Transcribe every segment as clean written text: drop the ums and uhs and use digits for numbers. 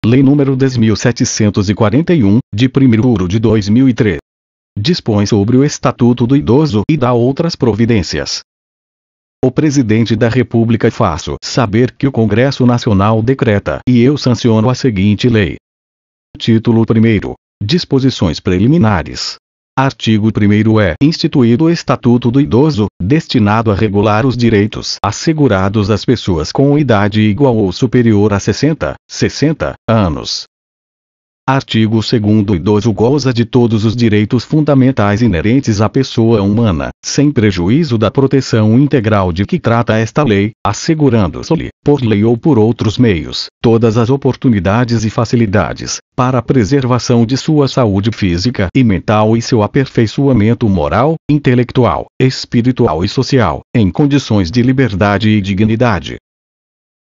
Lei nº 10.741, de 1º de 2003. Dispõe sobre o Estatuto do Idoso e dá outras providências. O Presidente da República faço saber que o Congresso Nacional decreta e eu sanciono a seguinte lei. Título 1º. Disposições preliminares. Artigo 1º. É instituído o Estatuto do Idoso, destinado a regular os direitos assegurados às pessoas com idade igual ou superior a 60 anos. Artigo 2º. O idoso goza de todos os direitos fundamentais inerentes à pessoa humana, sem prejuízo da proteção integral de que trata esta lei, assegurando-se-lhe, por lei ou por outros meios, todas as oportunidades e facilidades, para a preservação de sua saúde física e mental e seu aperfeiçoamento moral, intelectual, espiritual e social, em condições de liberdade e dignidade.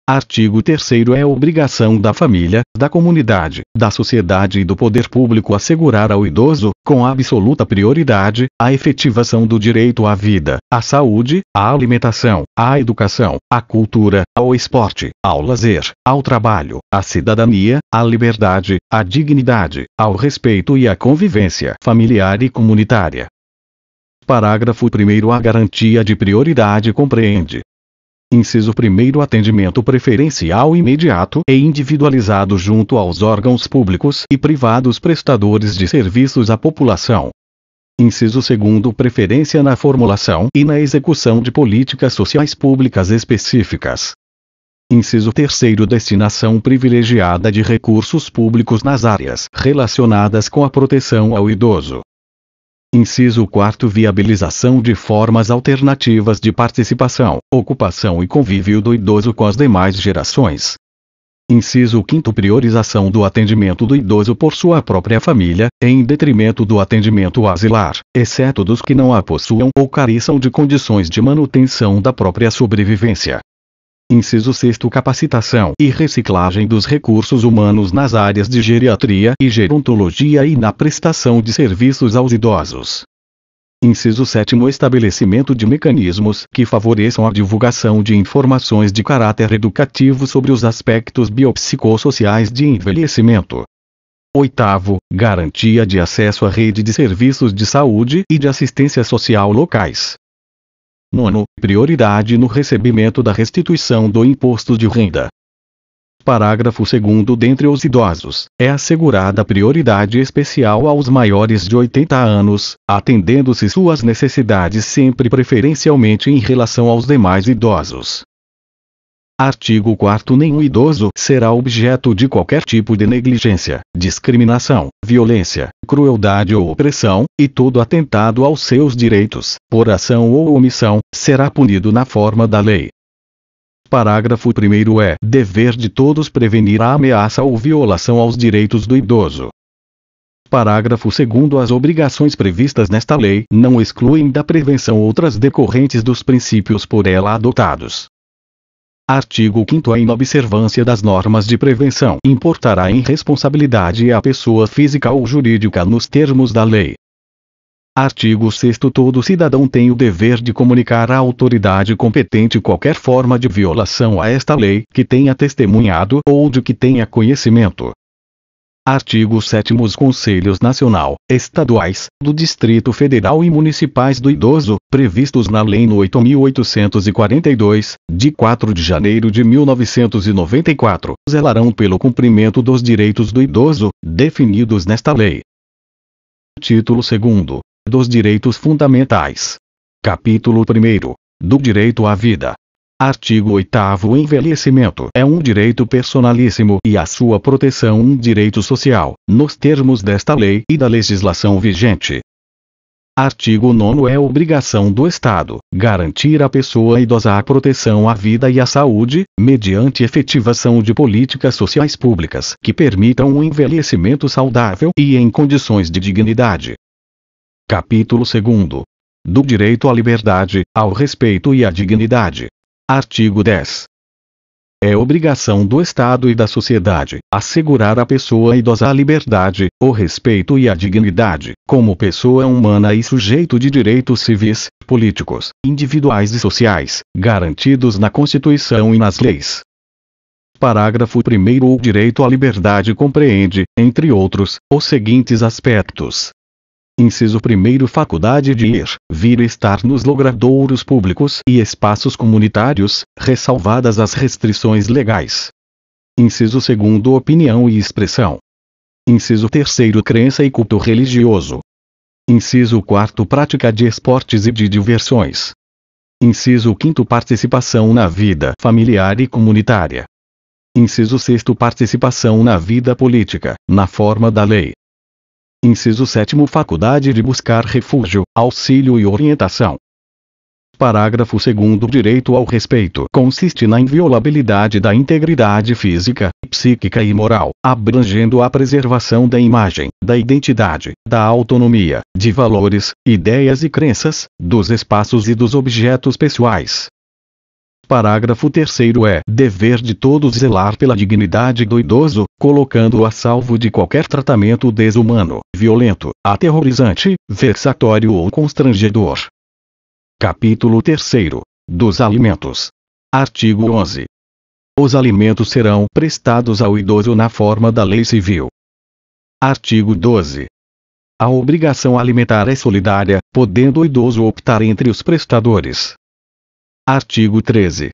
Artigo 3º. É obrigação da família, da comunidade, da sociedade e do poder público assegurar ao idoso, com absoluta prioridade, a efetivação do direito à vida, à saúde, à alimentação, à educação, à cultura, ao esporte, ao lazer, ao trabalho, à cidadania, à liberdade, à dignidade, ao respeito e à convivência familiar e comunitária. Parágrafo 1º. A garantia de prioridade compreende: inciso 1º. Atendimento preferencial imediato e individualizado junto aos órgãos públicos e privados prestadores de serviços à população. Inciso 2º. Preferência na formulação e na execução de políticas sociais públicas específicas. Inciso 3º. Destinação privilegiada de recursos públicos nas áreas relacionadas com a proteção ao idoso. Inciso 4º. Viabilização de formas alternativas de participação, ocupação e convívio do idoso com as demais gerações. Inciso 5º. Priorização do atendimento do idoso por sua própria família, em detrimento do atendimento asilar, exceto dos que não a possuam ou careçam de condições de manutenção da própria sobrevivência. Inciso 6º. Capacitação e reciclagem dos recursos humanos nas áreas de geriatria e gerontologia e na prestação de serviços aos idosos. Inciso 7º. Estabelecimento de mecanismos que favoreçam a divulgação de informações de caráter educativo sobre os aspectos biopsicossociais de envelhecimento. 8º. Garantia de acesso à rede de serviços de saúde e de assistência social locais. 9º. Prioridade no recebimento da restituição do imposto de renda. Parágrafo 2º. Dentre os idosos, é assegurada prioridade especial aos maiores de 80 anos, atendendo-se suas necessidades sempre preferencialmente em relação aos demais idosos. Artigo 4º. Nenhum idoso será objeto de qualquer tipo de negligência, discriminação, violência, crueldade ou opressão, e todo atentado aos seus direitos, por ação ou omissão, será punido na forma da lei. Parágrafo 1º. É dever de todos prevenir a ameaça ou violação aos direitos do idoso. Parágrafo 2º. As obrigações previstas nesta lei não excluem da prevenção outras decorrentes dos princípios por ela adotados. Artigo 5º. A inobservância das normas de prevenção importará em responsabilidade à pessoa física ou jurídica nos termos da lei. Artigo 6º. Todo cidadão tem o dever de comunicar à autoridade competente qualquer forma de violação a esta lei que tenha testemunhado ou de que tenha conhecimento. Artigo 7º. Os Conselhos Nacional, Estaduais, do Distrito Federal e Municipais do Idoso, previstos na Lei nº 8.842, de 4 de janeiro de 1994, zelarão pelo cumprimento dos direitos do idoso, definidos nesta lei. Título 2º. Dos Direitos Fundamentais. Capítulo 1º. Do Direito à Vida. Artigo 8º. O envelhecimento é um direito personalíssimo e a sua proteção um direito social, nos termos desta lei e da legislação vigente. Artigo 9º. É obrigação do Estado garantir à pessoa idosa a proteção à vida e à saúde, mediante efetivação de políticas sociais públicas que permitam um envelhecimento saudável e em condições de dignidade. Capítulo 2º. Do Direito à Liberdade, ao Respeito e à Dignidade. Artigo 10. É obrigação do Estado e da sociedade assegurar à pessoa idosa a liberdade, o respeito e a dignidade, como pessoa humana e sujeito de direitos civis, políticos, individuais e sociais, garantidos na Constituição e nas leis. Parágrafo 1º. O direito à liberdade compreende, entre outros, os seguintes aspectos. Inciso 1º. Faculdade de ir, vir e estar nos logradouros públicos e espaços comunitários, ressalvadas as restrições legais. Inciso 2º. Opinião e expressão. Inciso 3º. Crença e culto religioso. Inciso 4º. Prática de esportes e de diversões. Inciso 5º. Participação na vida familiar e comunitária. Inciso 6º. Participação na vida política, na forma da lei. Inciso 7º. Faculdade de buscar refúgio, auxílio e orientação. Parágrafo 2º. Direito ao respeito consiste na inviolabilidade da integridade física, psíquica e moral, abrangendo a preservação da imagem, da identidade, da autonomia, de valores, ideias e crenças, dos espaços e dos objetos pessoais. Parágrafo 3º. É dever de todos zelar pela dignidade do idoso, colocando-o a salvo de qualquer tratamento desumano, violento, aterrorizante, vexatório ou constrangedor. Capítulo 3º. Dos alimentos. Artigo 11. Os alimentos serão prestados ao idoso na forma da lei civil. Artigo 12. A obrigação alimentar é solidária, podendo o idoso optar entre os prestadores. Artigo 13.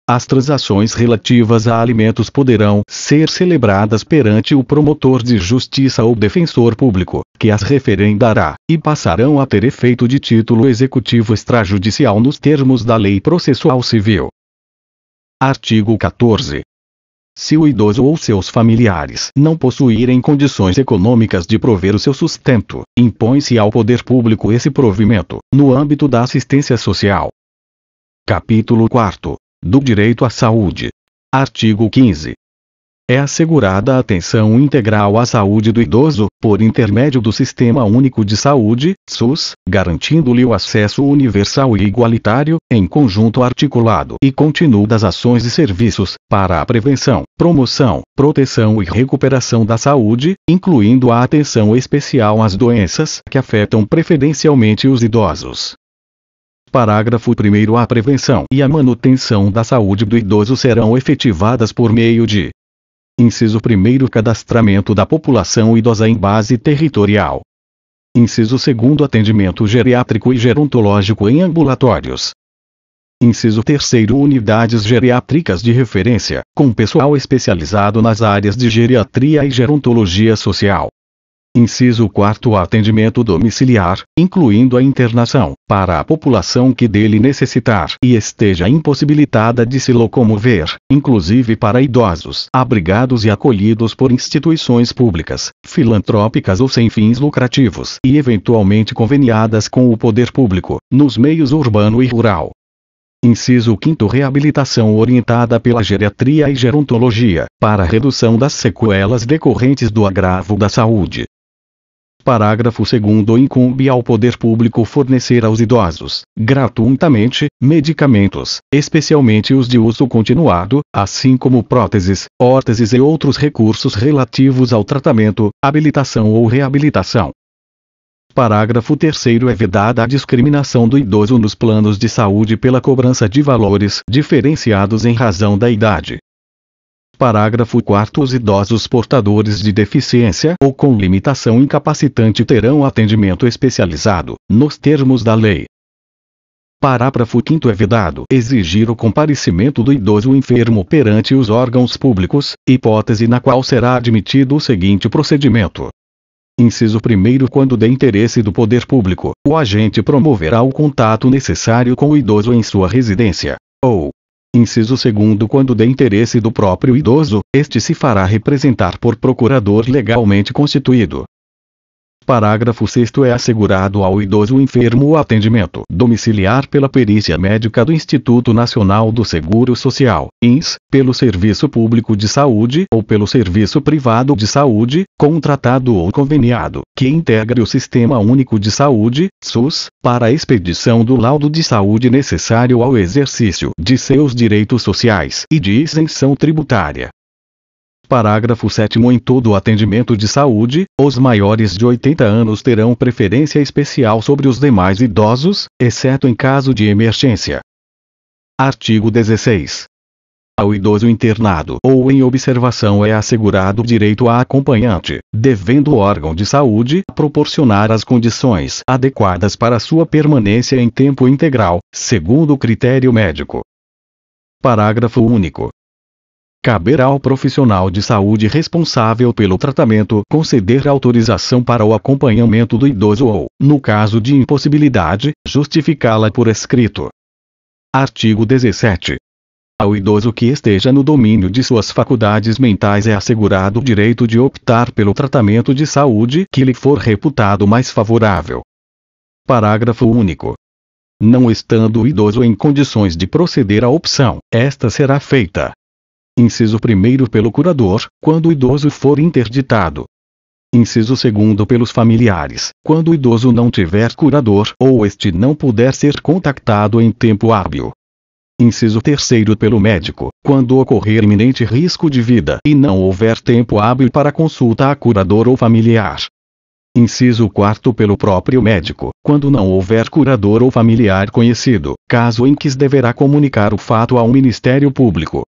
As transações relativas a alimentos poderão ser celebradas perante o promotor de justiça ou defensor público, que as referendará, e passarão a ter efeito de título executivo extrajudicial nos termos da Lei Processual Civil. Artigo 14. Se o idoso ou seus familiares não possuírem condições econômicas de prover o seu sustento, impõe-se ao poder público esse provimento, no âmbito da assistência social. Capítulo 4. Do direito à saúde. Artigo 15. É assegurada a atenção integral à saúde do idoso, por intermédio do Sistema Único de Saúde, SUS, garantindo-lhe o acesso universal e igualitário, em conjunto articulado e contínuo das ações e serviços, para a prevenção, promoção, proteção e recuperação da saúde, incluindo a atenção especial às doenças que afetam preferencialmente os idosos. Parágrafo 1º. A prevenção e a manutenção da saúde do idoso serão efetivadas por meio de: Inciso 1º. Cadastramento da população idosa em base territorial. Inciso 2º. Atendimento geriátrico e gerontológico em ambulatórios. Inciso 3º. Unidades geriátricas de referência, com pessoal especializado nas áreas de geriatria e gerontologia social. Inciso 4º. Atendimento domiciliar, incluindo a internação, para a população que dele necessitar e esteja impossibilitada de se locomover, inclusive para idosos abrigados e acolhidos por instituições públicas, filantrópicas ou sem fins lucrativos e eventualmente conveniadas com o poder público, nos meios urbano e rural. Inciso 5º. Reabilitação orientada pela geriatria e gerontologia, para a redução das sequelas decorrentes do agravo da saúde. Parágrafo 2º. Incumbe ao poder público fornecer aos idosos, gratuitamente, medicamentos, especialmente os de uso continuado, assim como próteses, órteses e outros recursos relativos ao tratamento, habilitação ou reabilitação. Parágrafo 3º. É vedada a discriminação do idoso nos planos de saúde pela cobrança de valores diferenciados em razão da idade. Parágrafo 4º. Os idosos portadores de deficiência ou com limitação incapacitante terão atendimento especializado, nos termos da lei. Parágrafo 5º. É vedado exigir o comparecimento do idoso enfermo perante os órgãos públicos, hipótese na qual será admitido o seguinte procedimento. Inciso 1º. Quando de interesse do poder público, o agente promoverá o contato necessário com o idoso em sua residência, ou Inciso 2º. Quando de interesse do próprio idoso, este se fará representar por procurador legalmente constituído. Parágrafo 6º. É assegurado ao idoso enfermo o atendimento domiciliar pela perícia médica do Instituto Nacional do Seguro Social, INSS, pelo Serviço Público de Saúde ou pelo Serviço Privado de Saúde, contratado ou conveniado, que integre o Sistema Único de Saúde, SUS, para a expedição do laudo de saúde necessário ao exercício de seus direitos sociais e de isenção tributária. Parágrafo 7º. Em todo o atendimento de saúde, os maiores de 80 anos terão preferência especial sobre os demais idosos, exceto em caso de emergência. Artigo 16. Ao idoso internado ou em observação é assegurado o direito a acompanhante, devendo o órgão de saúde proporcionar as condições adequadas para sua permanência em tempo integral, segundo o critério médico. Parágrafo único. Caberá ao profissional de saúde responsável pelo tratamento conceder autorização para o acompanhamento do idoso ou, no caso de impossibilidade, justificá-la por escrito. Artigo 17. Ao idoso que esteja no domínio de suas faculdades mentais é assegurado o direito de optar pelo tratamento de saúde que lhe for reputado mais favorável. Parágrafo único. Não estando o idoso em condições de proceder à opção, esta será feita. Inciso 1º pelo curador, quando o idoso for interditado. Inciso 2º pelos familiares, quando o idoso não tiver curador ou este não puder ser contactado em tempo hábil. Inciso 3º pelo médico, quando ocorrer iminente risco de vida e não houver tempo hábil para consulta a curador ou familiar. Inciso 4º pelo próprio médico, quando não houver curador ou familiar conhecido, caso em que deverá comunicar o fato ao Ministério Público.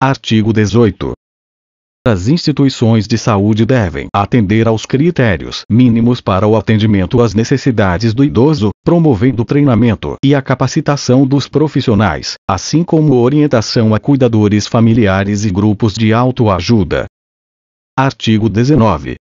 Artigo 18. As instituições de saúde devem atender aos critérios mínimos para o atendimento às necessidades do idoso, promovendo o treinamento e a capacitação dos profissionais, assim como orientação a cuidadores familiares e grupos de autoajuda. Artigo 19.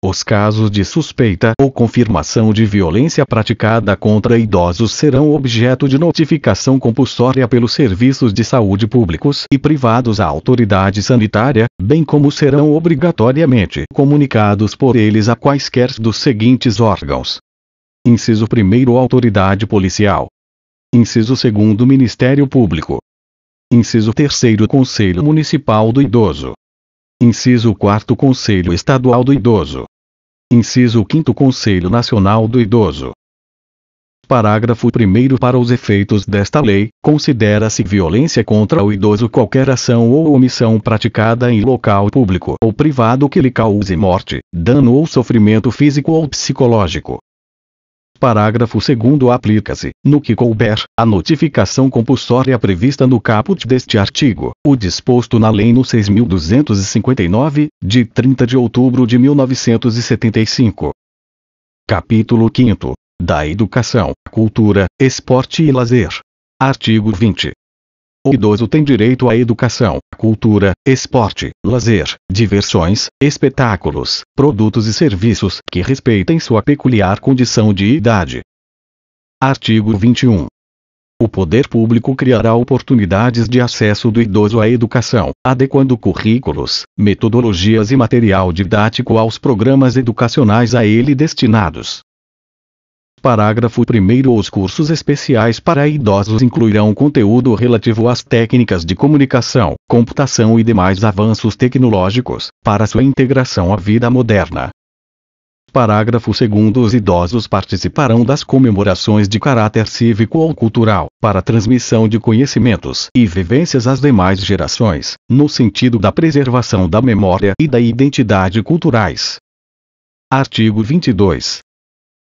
Os casos de suspeita ou confirmação de violência praticada contra idosos serão objeto de notificação compulsória pelos serviços de saúde públicos e privados à autoridade sanitária, bem como serão obrigatoriamente comunicados por eles a quaisquer dos seguintes órgãos. Inciso 1º Autoridade Policial. Inciso 2º Ministério Público. Inciso 3º Conselho Municipal do Idoso. Inciso 4º Conselho Estadual do Idoso. Inciso 5º Conselho Nacional do Idoso. Parágrafo 1º Para os efeitos desta lei, considera-se violência contra o idoso qualquer ação ou omissão praticada em local público ou privado que lhe cause morte, dano ou sofrimento físico ou psicológico. Parágrafo 2º Aplica-se, no que couber, a notificação compulsória prevista no caput deste artigo, o disposto na Lei nº 6.259, de 30 de outubro de 1975. Capítulo 5º. Da Educação, Cultura, Esporte e Lazer. Artigo 20. O idoso tem direito à educação, cultura, esporte, lazer, diversões, espetáculos, produtos e serviços que respeitem sua peculiar condição de idade. Artigo 21. O poder público criará oportunidades de acesso do idoso à educação, adequando currículos, metodologias e material didático aos programas educacionais a ele destinados. Parágrafo 1º Os cursos especiais para idosos incluirão conteúdo relativo às técnicas de comunicação, computação e demais avanços tecnológicos, para sua integração à vida moderna. Parágrafo 2º Os idosos participarão das comemorações de caráter cívico ou cultural, para transmissão de conhecimentos e vivências às demais gerações, no sentido da preservação da memória e da identidade culturais. Artigo 22.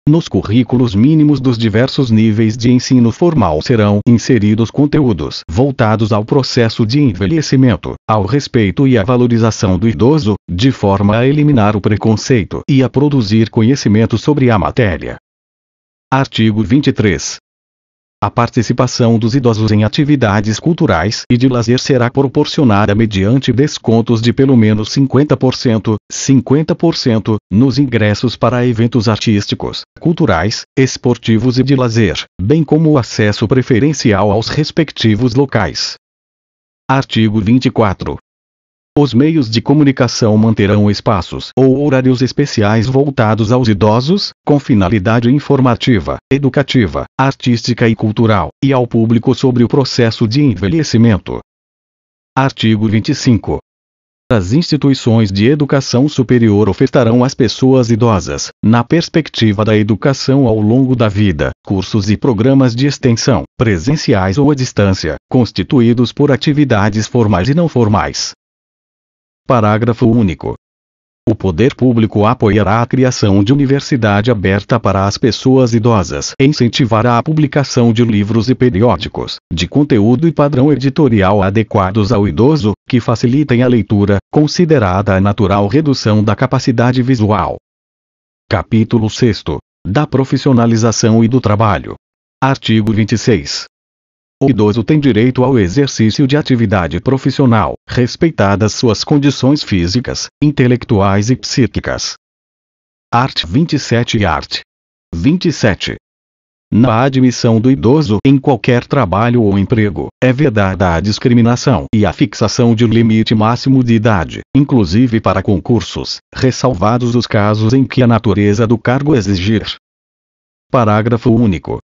Nos currículos mínimos dos diversos níveis de ensino formal serão inseridos conteúdos voltados ao processo de envelhecimento, ao respeito e à valorização do idoso, de forma a eliminar o preconceito e a produzir conhecimento sobre a matéria. Artigo 23. A participação dos idosos em atividades culturais e de lazer será proporcionada mediante descontos de pelo menos 50%, nos ingressos para eventos artísticos, culturais, esportivos e de lazer, bem como o acesso preferencial aos respectivos locais. Artigo 24. Os meios de comunicação manterão espaços ou horários especiais voltados aos idosos, com finalidade informativa, educativa, artística e cultural, e ao público sobre o processo de envelhecimento. Artigo 25. As instituições de educação superior ofertarão às pessoas idosas, na perspectiva da educação ao longo da vida, cursos e programas de extensão, presenciais ou à distância, constituídos por atividades formais e não formais. Parágrafo único. O poder público apoiará a criação de universidade aberta para as pessoas idosas e incentivará a publicação de livros e periódicos, de conteúdo e padrão editorial adequados ao idoso, que facilitem a leitura, considerada a natural redução da capacidade visual. Capítulo 6. Da profissionalização e do trabalho. Artigo 26. O idoso tem direito ao exercício de atividade profissional, respeitadas suas condições físicas, intelectuais e psíquicas. Art. 27 e Art. 27. Na admissão do idoso em qualquer trabalho ou emprego, é vedada a discriminação e a fixação de limite máximo de idade, inclusive para concursos, ressalvados os casos em que a natureza do cargo exigir. Parágrafo único.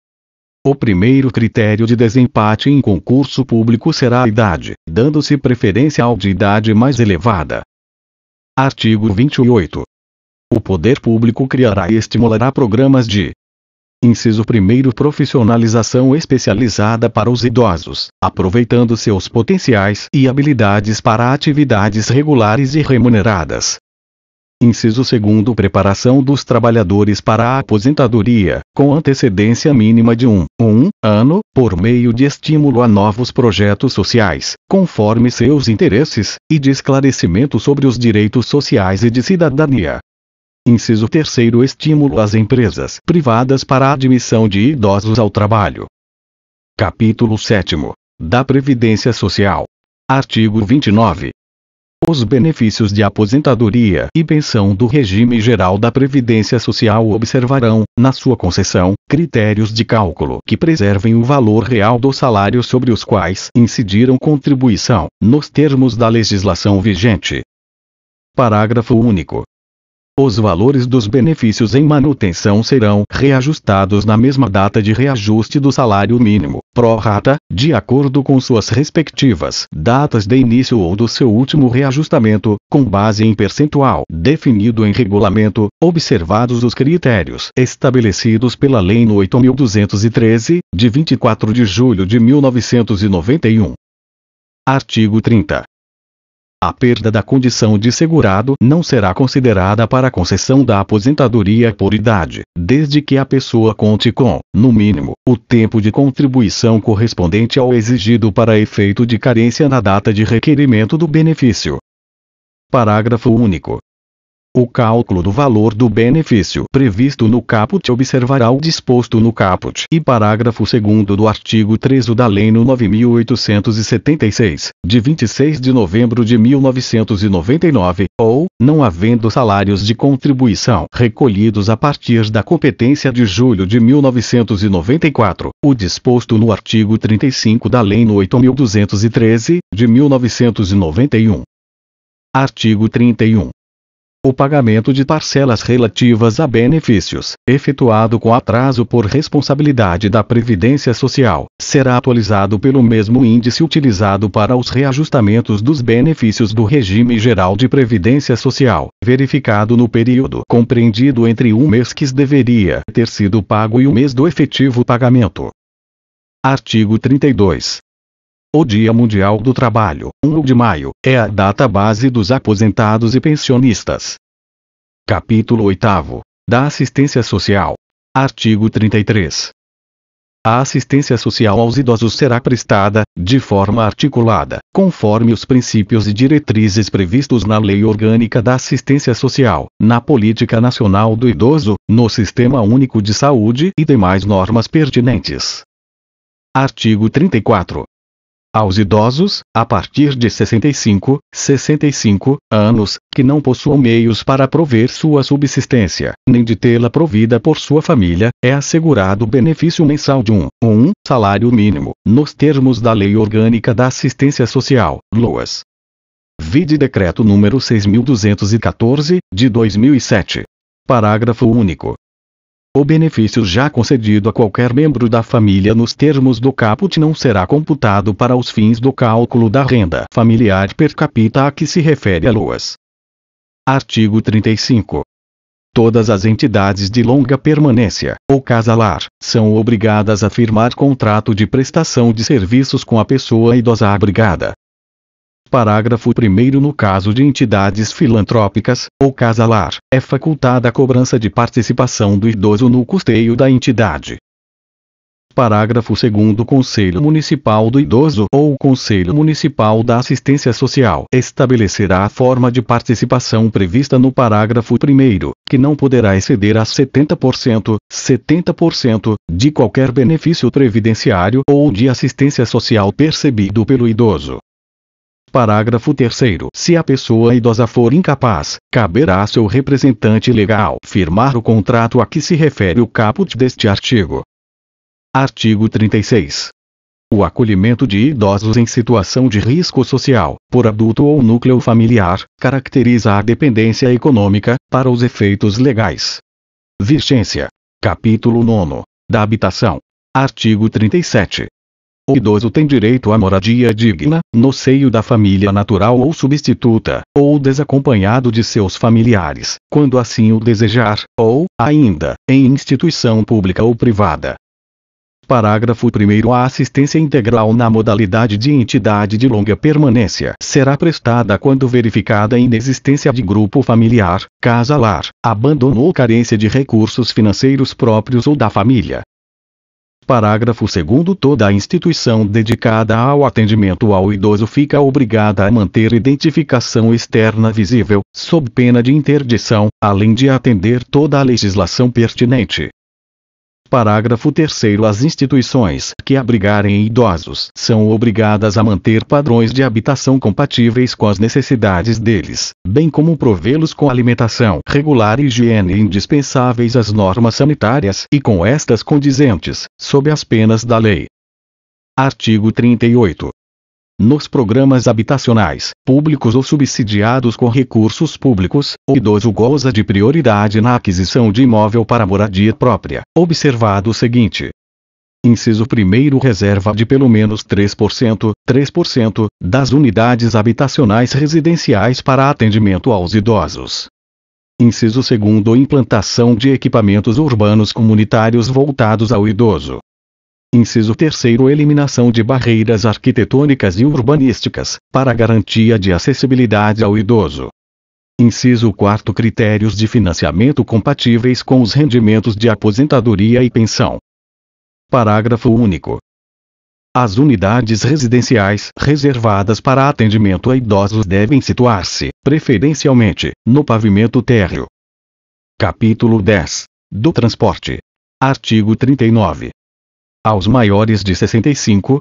O primeiro critério de desempate em concurso público será a idade, dando-se preferência ao de idade mais elevada. Artigo 28. O poder público criará e estimulará programas de: Inciso 1. Profissionalização especializada para os idosos, aproveitando seus potenciais e habilidades para atividades regulares e remuneradas. Inciso 2. Preparação dos trabalhadores para a aposentadoria, com antecedência mínima de um ano, por meio de estímulo a novos projetos sociais, conforme seus interesses, e de esclarecimento sobre os direitos sociais e de cidadania. Inciso 3. Estímulo às empresas privadas para a admissão de idosos ao trabalho. Capítulo 7. Da Previdência Social. Artigo 29. Os benefícios de aposentadoria e pensão do regime geral da Previdência Social observarão, na sua concessão, critérios de cálculo que preservem o valor real do salário sobre os quais incidiram contribuição, nos termos da legislação vigente. Parágrafo único. Os valores dos benefícios em manutenção serão reajustados na mesma data de reajuste do salário mínimo, pró rata, de acordo com suas respectivas datas de início ou do seu último reajustamento, com base em percentual definido em regulamento, observados os critérios estabelecidos pela Lei nº 8.213, de 24 de julho de 1991. Artigo 30. A perda da condição de segurado não será considerada para a concessão da aposentadoria por idade, desde que a pessoa conte com, no mínimo, o tempo de contribuição correspondente ao exigido para efeito de carência na data de requerimento do benefício. Parágrafo único. O cálculo do valor do benefício previsto no caput observará o disposto no caput e parágrafo 2º do artigo 3º da Lei nº 9.876, de 26 de novembro de 1999, ou, não havendo salários de contribuição recolhidos a partir da competência de julho de 1994, o disposto no artigo 35 da Lei nº 8.213, de 1991. Artigo 31. O pagamento de parcelas relativas a benefícios, efetuado com atraso por responsabilidade da Previdência Social, será atualizado pelo mesmo índice utilizado para os reajustamentos dos benefícios do regime geral de Previdência Social, verificado no período compreendido entre o mês que deveria ter sido pago e o mês do efetivo pagamento. Artigo 32. O Dia Mundial do Trabalho, 1 de maio, é a data base dos aposentados e pensionistas. Capítulo 8. Da Assistência Social. Artigo 33. A assistência social aos idosos será prestada, de forma articulada, conforme os princípios e diretrizes previstos na Lei Orgânica da Assistência Social, na Política Nacional do Idoso, no Sistema Único de Saúde e demais normas pertinentes. Artigo 34. Aos idosos, a partir de 65 anos, que não possuam meios para prover sua subsistência, nem de tê-la provida por sua família, é assegurado o benefício mensal de um salário mínimo, nos termos da Lei Orgânica da Assistência Social, LOAS. Vide Decreto número 6.214, de 2007. Parágrafo único. O benefício já concedido a qualquer membro da família nos termos do caput não será computado para os fins do cálculo da renda familiar per capita a que se refere a LOAS. Artigo 35. Todas as entidades de longa permanência, ou casa-lar, são obrigadas a firmar contrato de prestação de serviços com a pessoa idosa abrigada. Parágrafo 1º. No caso de entidades filantrópicas, ou casa-lar, é facultada a cobrança de participação do idoso no custeio da entidade. Parágrafo 2º. Conselho Municipal do Idoso ou Conselho Municipal da Assistência Social estabelecerá a forma de participação prevista no parágrafo 1º, que não poderá exceder a 70% de qualquer benefício previdenciário ou de assistência social percebido pelo idoso. Parágrafo 3º. Se a pessoa idosa for incapaz, caberá a seu representante legal firmar o contrato a que se refere o caput deste artigo. Artigo 36. O acolhimento de idosos em situação de risco social, por adulto ou núcleo familiar, caracteriza a dependência econômica, para os efeitos legais. Vigência. Capítulo 9. Da habitação. Artigo 37. O idoso tem direito à moradia digna, no seio da família natural ou substituta, ou desacompanhado de seus familiares, quando assim o desejar, ou, ainda, em instituição pública ou privada. Parágrafo 1º. A assistência integral na modalidade de entidade de longa permanência será prestada quando verificada a inexistência de grupo familiar, casa-lar, abandono ou carência de recursos financeiros próprios ou da família. Parágrafo 2º. Toda a instituição dedicada ao atendimento ao idoso fica obrigada a manter identificação externa visível, sob pena de interdição, além de atender toda a legislação pertinente. Parágrafo 3º. As instituições que abrigarem idosos são obrigadas a manter padrões de habitação compatíveis com as necessidades deles, bem como provê-los com alimentação regular e higiene indispensáveis às normas sanitárias e com estas condizentes, sob as penas da lei. Artigo 38. Nos programas habitacionais, públicos ou subsidiados com recursos públicos, o idoso goza de prioridade na aquisição de imóvel para moradia própria, observado o seguinte. Inciso 1º. Reserva de pelo menos 3% das unidades habitacionais residenciais para atendimento aos idosos. Inciso 2º. Implantação de equipamentos urbanos comunitários voltados ao idoso. Inciso 3º. Eliminação de barreiras arquitetônicas e urbanísticas, para garantia de acessibilidade ao idoso. Inciso 4º. Critérios de financiamento compatíveis com os rendimentos de aposentadoria e pensão. Parágrafo único. As unidades residenciais reservadas para atendimento a idosos devem situar-se, preferencialmente, no pavimento térreo. Capítulo 10. Do transporte. Artigo 39. Aos maiores de 65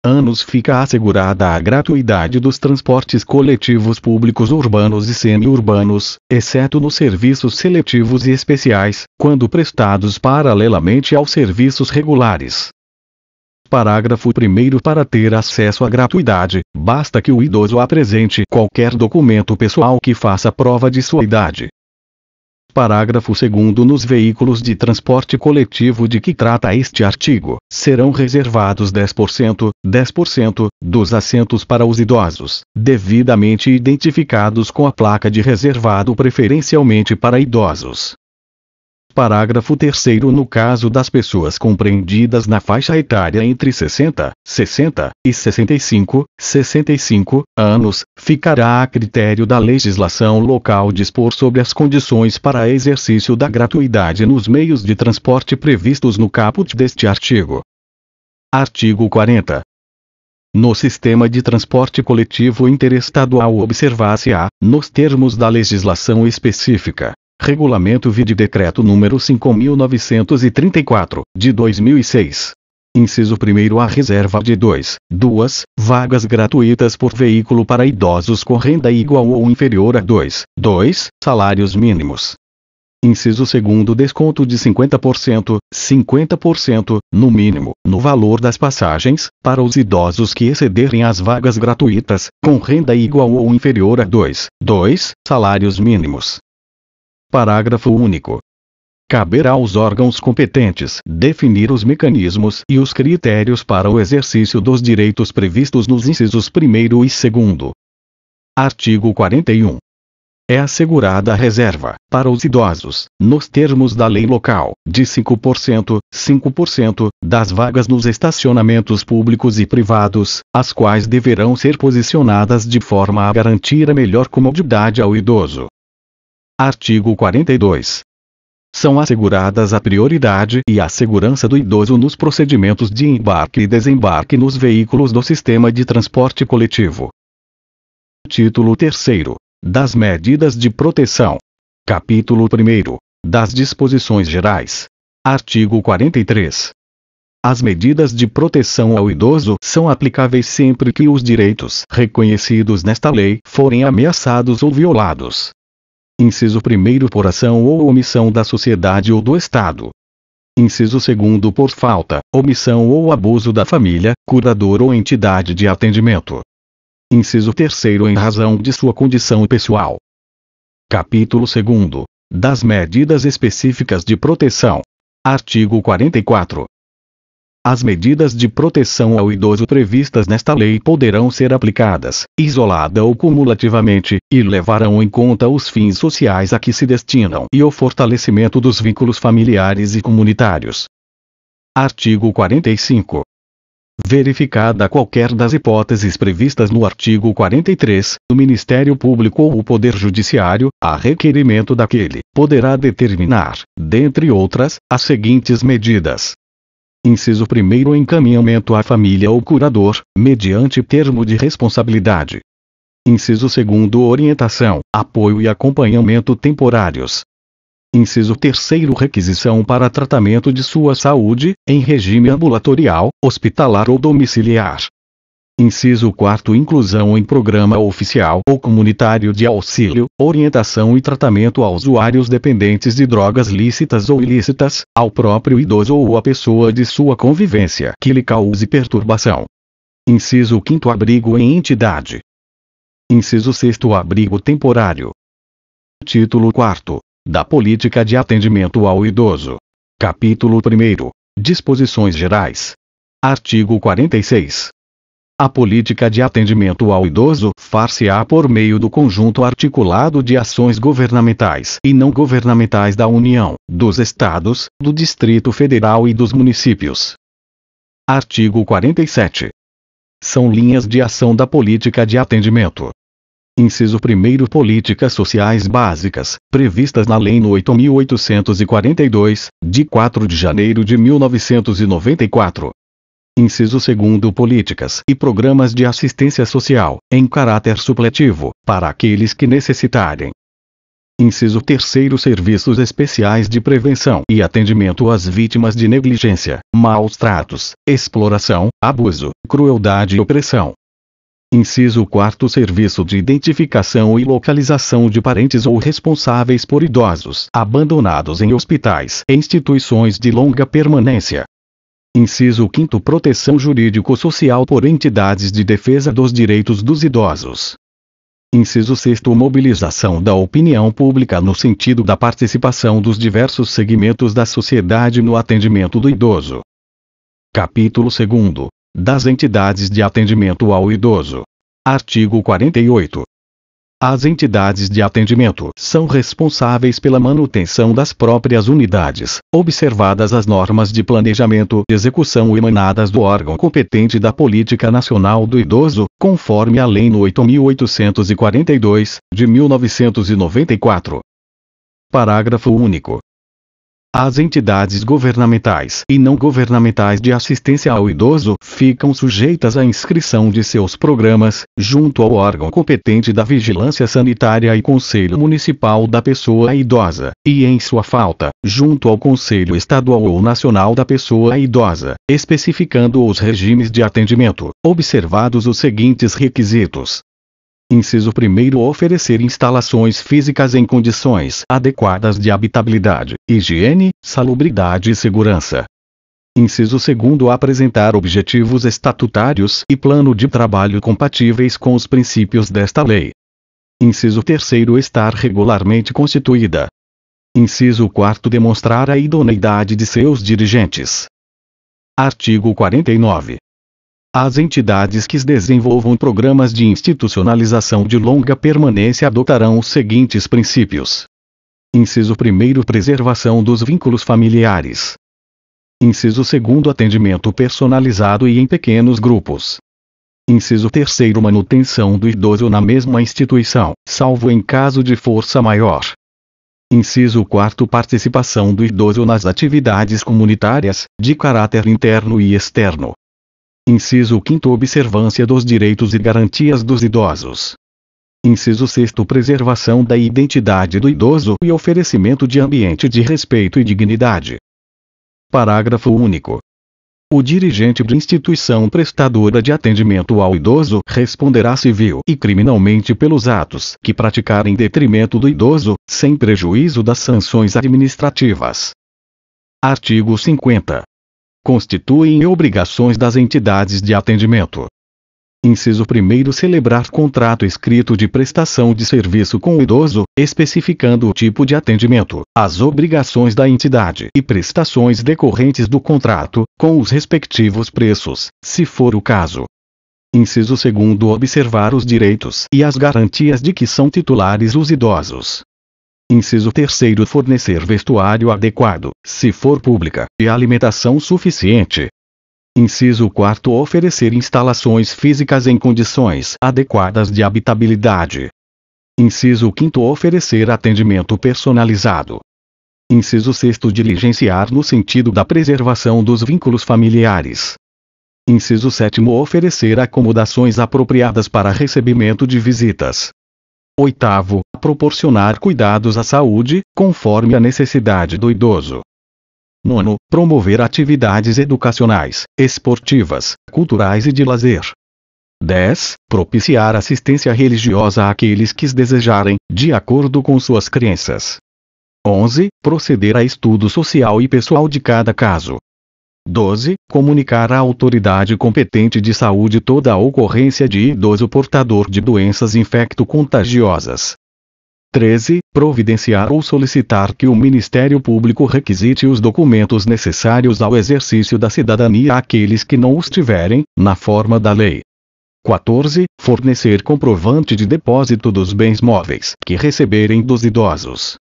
anos fica assegurada a gratuidade dos transportes coletivos públicos urbanos e semi-urbanos, exceto nos serviços seletivos e especiais, quando prestados paralelamente aos serviços regulares. Parágrafo 1º. Para ter acesso à gratuidade, basta que o idoso apresente qualquer documento pessoal que faça prova de sua idade. Parágrafo 2º. Nos veículos de transporte coletivo de que trata este artigo, serão reservados 10% dos assentos para os idosos, devidamente identificados com a placa de reservado preferencialmente para idosos. Parágrafo 3º. No caso das pessoas compreendidas na faixa etária entre 60 e 65 anos, ficará a critério da legislação local dispor sobre as condições para exercício da gratuidade nos meios de transporte previstos no caput deste artigo. Artigo 40. No sistema de transporte coletivo interestadual observar-se-á, nos termos da legislação específica, Regulamento vide Decreto número 5.934, de 2006. Inciso 1º. A reserva de duas vagas gratuitas por veículo para idosos com renda igual ou inferior a dois salários mínimos. Inciso 2º. Desconto de 50%, no mínimo, no valor das passagens, para os idosos que excederem as vagas gratuitas, com renda igual ou inferior a dois salários mínimos. Parágrafo único. Caberá aos órgãos competentes definir os mecanismos e os critérios para o exercício dos direitos previstos nos incisos 1º e 2º. Artigo 41. É assegurada a reserva, para os idosos, nos termos da lei local, de 5% das vagas nos estacionamentos públicos e privados, as quais deverão ser posicionadas de forma a garantir a melhor comodidade ao idoso. Artigo 42. São asseguradas a prioridade e a segurança do idoso nos procedimentos de embarque e desembarque nos veículos do sistema de transporte coletivo. Título 3º. Das medidas de proteção. Capítulo 1º. Das disposições gerais. Artigo 43. As medidas de proteção ao idoso são aplicáveis sempre que os direitos reconhecidos nesta lei forem ameaçados ou violados. Inciso 1º por ação ou omissão da sociedade ou do Estado. Inciso 2º por falta, omissão ou abuso da família, curador ou entidade de atendimento. Inciso 3º em razão de sua condição pessoal. Capítulo 2º. Das medidas específicas de proteção. Artigo 44. As medidas de proteção ao idoso previstas nesta lei poderão ser aplicadas, isolada ou cumulativamente, e levarão em conta os fins sociais a que se destinam e o fortalecimento dos vínculos familiares e comunitários. Artigo 45. Verificada qualquer das hipóteses previstas no artigo 43, o Ministério Público ou o Poder Judiciário, a requerimento daquele, poderá determinar, dentre outras, as seguintes medidas. Inciso 1º encaminhamento à família ou curador, mediante termo de responsabilidade. Inciso 2º orientação, apoio e acompanhamento temporários. Inciso 3º requisição para tratamento de sua saúde, em regime ambulatorial, hospitalar ou domiciliar. Inciso 4º inclusão em programa oficial ou comunitário de auxílio, orientação e tratamento a usuários dependentes de drogas lícitas ou ilícitas, ao próprio idoso ou à pessoa de sua convivência que lhe cause perturbação. Inciso 5º abrigo em entidade. Inciso 6º abrigo temporário. Título 4º. Da política de atendimento ao idoso. Capítulo 1º. Disposições gerais. Artigo 46. A política de atendimento ao idoso far-se-á por meio do conjunto articulado de ações governamentais e não governamentais da União, dos Estados, do Distrito Federal e dos municípios. Artigo 47. São linhas de ação da política de atendimento. Inciso 1º Políticas sociais básicas, previstas na Lei nº 8.842, de 4 de janeiro de 1994. Inciso 2º Políticas e programas de assistência social, em caráter supletivo, para aqueles que necessitarem. Inciso 3º Serviços especiais de prevenção e atendimento às vítimas de negligência, maus tratos, exploração, abuso, crueldade e opressão. Inciso 4º Serviço de identificação e localização de parentes ou responsáveis por idosos abandonados em hospitais e instituições de longa permanência. Inciso 5º Proteção jurídico-social por entidades de defesa dos direitos dos idosos. Inciso 6º Mobilização da opinião pública no sentido da participação dos diversos segmentos da sociedade no atendimento do idoso. Capítulo 2º. Das entidades de atendimento ao idoso. Artigo 48. As entidades de atendimento são responsáveis pela manutenção das próprias unidades, observadas as normas de planejamento e execução emanadas do órgão competente da Política Nacional do Idoso, conforme a Lei nº 8.842, de 1994. Parágrafo único. As entidades governamentais e não governamentais de assistência ao idoso ficam sujeitas à inscrição de seus programas, junto ao órgão competente da Vigilância Sanitária e Conselho Municipal da Pessoa Idosa, e em sua falta, junto ao Conselho Estadual ou Nacional da Pessoa Idosa, especificando os regimes de atendimento, observados os seguintes requisitos. Inciso 1º Oferecer instalações físicas em condições adequadas de habitabilidade, higiene, salubridade e segurança. Inciso 2º Apresentar objetivos estatutários e plano de trabalho compatíveis com os princípios desta lei. Inciso 3º Estar regularmente constituída. Inciso 4º Demonstrar a idoneidade de seus dirigentes. Artigo 49. As entidades que desenvolvam programas de institucionalização de longa permanência adotarão os seguintes princípios. Inciso 1º, preservação dos vínculos familiares. Inciso 2º, atendimento personalizado e em pequenos grupos. Inciso 3º, manutenção do idoso na mesma instituição, salvo em caso de força maior. Inciso 4º, participação do idoso nas atividades comunitárias, de caráter interno e externo. Inciso 5º, observância dos direitos e garantias dos idosos. Inciso 6º, preservação da identidade do idoso e oferecimento de ambiente de respeito e dignidade. Parágrafo único. O dirigente de instituição prestadora de atendimento ao idoso responderá civil e criminalmente pelos atos que praticar em detrimento do idoso, sem prejuízo das sanções administrativas. Artigo 50. Constituem obrigações das entidades de atendimento. Inciso 1º, celebrar contrato escrito de prestação de serviço com o idoso, especificando o tipo de atendimento, as obrigações da entidade e prestações decorrentes do contrato, com os respectivos preços, se for o caso. Inciso 2º, observar os direitos e as garantias de que são titulares os idosos. Inciso 3º, fornecer vestuário adequado, se for pública, e alimentação suficiente. Inciso 4º, oferecer instalações físicas em condições adequadas de habitabilidade. Inciso 5º, oferecer atendimento personalizado. Inciso 6º, diligenciar no sentido da preservação dos vínculos familiares. Inciso 7º, oferecer acomodações apropriadas para recebimento de visitas. 8º, proporcionar cuidados à saúde, conforme a necessidade do idoso. 9º, promover atividades educacionais, esportivas, culturais e de lazer. 10. Propiciar assistência religiosa àqueles que desejarem, de acordo com suas crenças. 11. Proceder a estudo social e pessoal de cada caso. 12. Comunicar à autoridade competente de saúde toda a ocorrência de idoso portador de doenças infecto-contagiosas. 13. Providenciar ou solicitar que o Ministério Público requisite os documentos necessários ao exercício da cidadania àqueles que não os tiverem, na forma da lei. 14. Fornecer comprovante de depósito dos bens móveis que receberem dos idosos.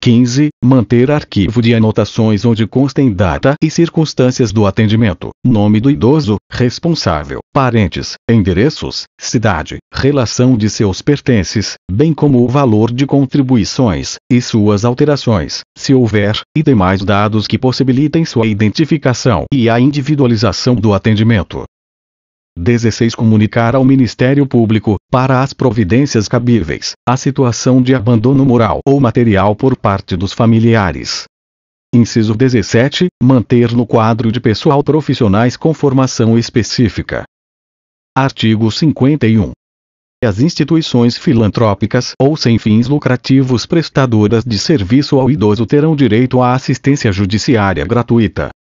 15. Manter arquivo de anotações onde constem data e circunstâncias do atendimento, nome do idoso, responsável, parentes, endereços, cidade, relação de seus pertences, bem como o valor de contribuições, e suas alterações, se houver, e demais dados que possibilitem sua identificação e a individualização do atendimento. 16. Comunicar ao Ministério Público, para as providências cabíveis, a situação de abandono moral ou material por parte dos familiares. Inciso 17. Manter no quadro de pessoal profissionais com formação específica. Artigo 51. As instituições filantrópicas ou sem fins lucrativos prestadoras de serviço ao idoso terão direito à assistência judiciária gratuita.